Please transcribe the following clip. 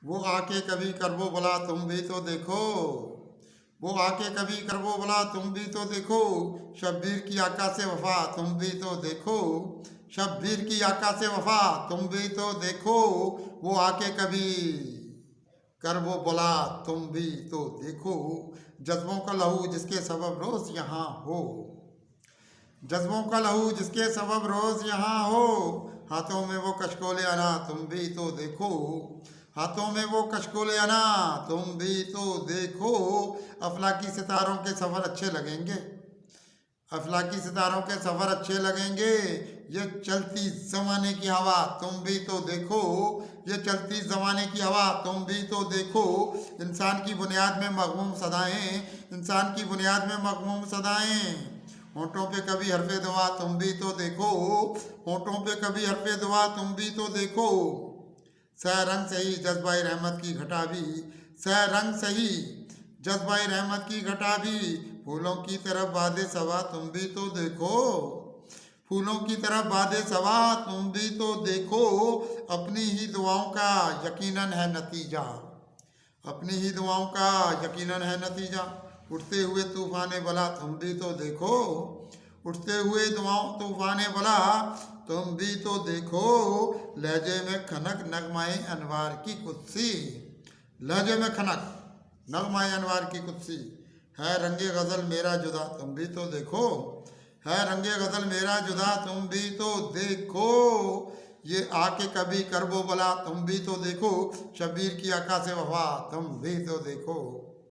वो आके कभी करबो भला तुम भी तो देखो। वो आके कभी करबो भला तुम भी तो देखो। शब्बीर की आका से वफा तुम भी तो देखो। शब्बीर की आका से वफा तुम भी तो देखो। वो आके कभी कर वो बोला तुम भी तो देखो। जज्बों का लहू जिसके सबब रोज यहाँ हो। जज्बों का लहू जिसके सबब रोज यहाँ हो। हाथों में वो कशकोले अना तुम भी तो देखो। हाथों में वो कशकोले अना तुम भी तो देखो। अफलाकी सितारों के सफ़र अच्छे लगेंगे। अफलाकी सितारों के सफ़र अच्छे लगेंगे। ये चलती ज़माने की हवा तुम भी तो देखो। ये चलती ज़माने की हवा तुम भी तो देखो। इंसान की बुनियाद में मग़मूम सदाएं। इंसान की बुनियाद में मग़मूम सदाएं। होठों पे कभी हरफ़े दुआ तुम भी तो देखो। होठों पे कभी हरफ़े दुआ तुम भी तो देखो। सह रंग सही जज्बाई रहमत की घटा भी। सह रंग सही जज्बाई रहमत की घटा भी। फूलों की तरफ बादे सवा तुम भी तो देखो। फूलों की तरफ बादे सवा तुम भी तो देखो। अपनी ही दुआओं का यकीनन है नतीजा। अपनी ही दुआओं का यकीनन है नतीजा। उठते हुए तूफान बला तुम भी तो देखो। उठते हुए दुआओं तूफान बला तुम भी तो देखो। लहजे में खनक नगमाए अनवार की कुत्सी। लहजे में खनक नगमाए अनवार की कुत्सी। है रंगे गज़ल मेरा जुदा तुम भी तो देखो। है रंगे गज़ल मेरा जुदा तुम भी तो देखो। ये आके कभी करबो भला तुम भी तो देखो। शब्बीर की आका से वफा तुम भी तो देखो।